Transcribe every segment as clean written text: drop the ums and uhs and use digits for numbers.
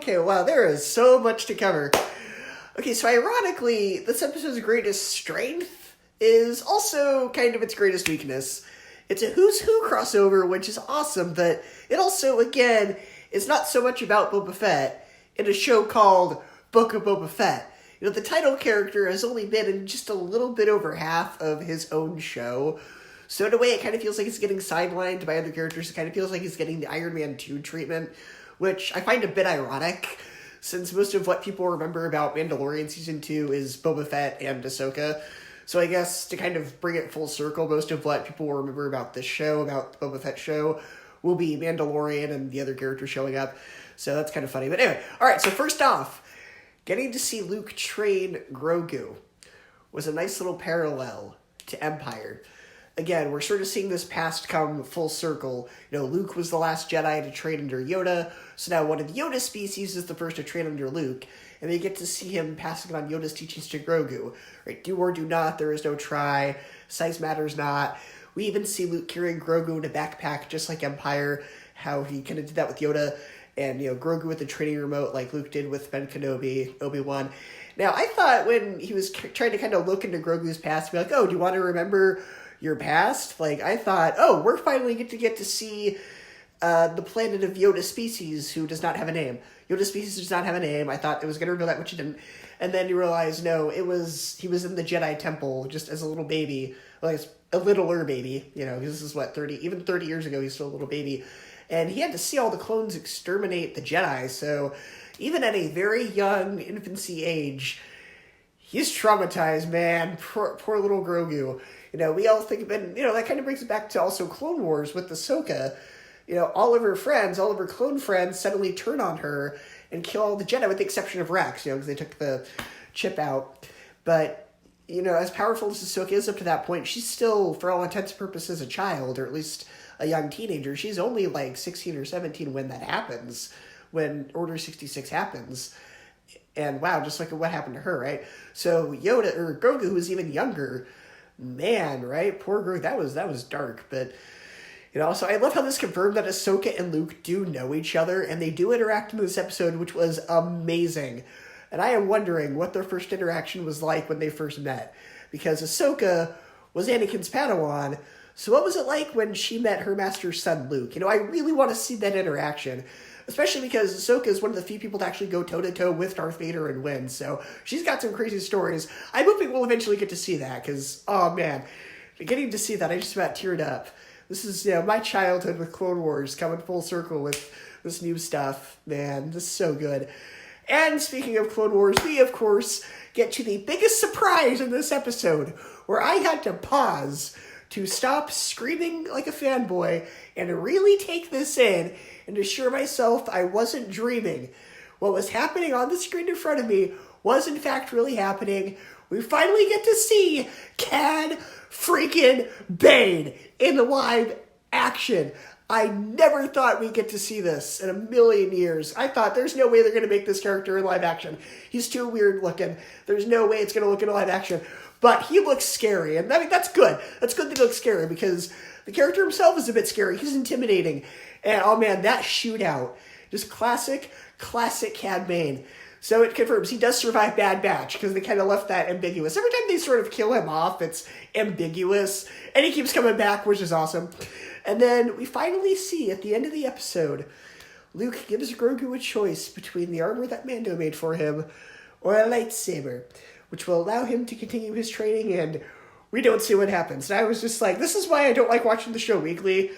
Okay, wow, there is so much to cover. Okay, so ironically, this episode's greatest strength is also kind of its greatest weakness. It's a Who's Who crossover, which is awesome, but it also, again, is not so much about Boba Fett in a show called Book of Boba Fett. You know, the title character has only been in just a little bit over half of his own show, so in a way it kind of feels like he's getting sidelined by other characters. It kind of feels like he's getting the Iron Man 2 treatment, which I find a bit ironic, since most of what people remember about Mandalorian Season 2 is Boba Fett and Ahsoka. So I guess to kind of bring it full circle, most of what people will remember about this show, about the Boba Fett show, will be Mandalorian and the other characters showing up. So that's kind of funny. But anyway, alright, so first off, getting to see Luke train Grogu was a nice little parallel to Empire. Again, we're sort of seeing this past come full circle. You know, Luke was the last Jedi to train under Yoda, so now one of the Yoda species is the first to train under Luke, and they get to see him passing on Yoda's teachings to Grogu. Right? Do or do not, there is no try, size matters not. We even see Luke carrying Grogu in a backpack, just like Empire, how he kind of did that with Yoda, and, you know, Grogu with the training remote like Luke did with Ben Kenobi, Obi-Wan. Now, I thought when he was trying to kind of look into Grogu's past, be like, oh, do you want to remember your past? Like, I thought, oh, we're finally get to see the planet of Yoda species who does not have a name. Yoda species does not have a name. I thought it was going to reveal that, which it didn't. And then you realize, no, he was in the Jedi Temple just as a little baby. Like, a littler baby. You know, this is what, 30 years ago, he's still a little baby. And he had to see all the clones exterminate the Jedi, so even at a very young infancy age, he's traumatized, man. Poor little Grogu. You know, we all think, and, you know, that kind of brings it back to also Clone Wars with Ahsoka. You know, all of her clone friends suddenly turn on her and kill all the Jedi with the exception of Rex, you know, because they took the chip out. But, you know, as powerful as Ahsoka is up to that point, she's still, for all intents and purposes, a child, or at least a young teenager. She's only like 16 or 17 when that happens, when Order 66 happens. And wow, just like what happened to her, right? So Yoda, or Grogu, who was even younger, man, right? Poor Grogu, that was dark. But, you know, so I love how this confirmed that Ahsoka and Luke do know each other, and they do interact in this episode, which was amazing. And I am wondering what their first interaction was like when they first met, because Ahsoka was Anakin's Padawan. So what was it like when she met her master's son, Luke? You know, I really want to see that interaction, especially because Ahsoka is one of the few people to actually go toe-to-toe with Darth Vader and win. So she's got some crazy stories. I'm hoping we'll eventually get to see that, because, oh man, getting to see that, I just about teared up. This is, you know, my childhood with Clone Wars coming full circle with this new stuff. Man, this is so good. And speaking of Clone Wars, we, of course, get to the biggest surprise in this episode, where I had to pause to stop screaming like a fanboy and really take this in and assure myself I wasn't dreaming. What was happening on the screen in front of me was in fact really happening. We finally get to see Cad freaking Bane in live action. I never thought we'd get to see this in a million years. I thought there's no way they're going to make this character in live action. He's too weird looking. There's no way it's going to look in live action. But he looks scary, and I mean, that's good. That's good that he looks scary, because the character himself is a bit scary. He's intimidating. And, oh man, that shootout. Just classic Cad Bane. So it confirms he does survive Bad Batch, because they kind of left that ambiguous. Every time they sort of kill him off, it's ambiguous. And he keeps coming back, which is awesome. And then we finally see, at the end of the episode, Luke gives Grogu a choice between the armor that Mando made for him or a lightsaber, which will allow him to continue his training, and we don't see what happens. And I was just like, this is why I don't like watching the show weekly,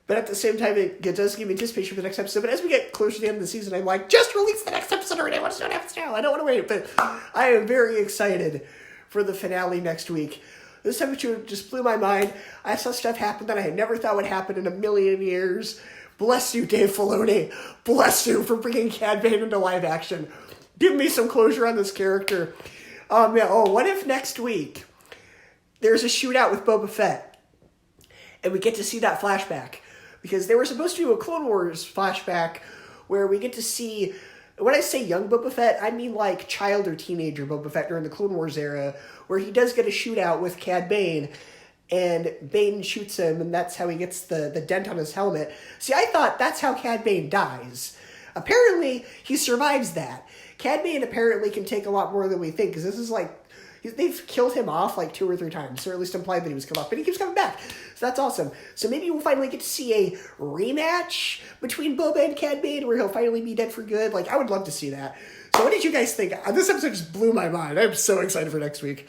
but at the same time, it does give me anticipation for the next episode. But as we get closer to the end of the season, I'm like, just release the next episode already. I want to know what happens now. I don't want to wait. But I am very excited for the finale next week. This episode just blew my mind. I saw stuff happen that I had never thought would happen in a million years. Bless you, Dave Filoni. Bless you for bringing Cad Bane into live action. Give me some closure on this character. What if next week there's a shootout with Boba Fett and we get to see that flashback? Because they were supposed to do a Clone Wars flashback where we get to see, when I say young Boba Fett, I mean like child or teenager Boba Fett during the Clone Wars era, where he does get a shootout with Cad Bane, and Bane shoots him, and that's how he gets the dent on his helmet. See, I thought that's how Cad Bane dies. Apparently, he survives that. Cad Bane apparently can take a lot more than we think, because this is like, they've killed him off like 2 or 3 times, or at least implied that he was killed off, but he keeps coming back. So that's awesome. So maybe we'll finally get to see a rematch between Boba and Cad Bane, where he'll finally be dead for good. Like, I would love to see that. So what did you guys think? This episode just blew my mind. I'm so excited for next week.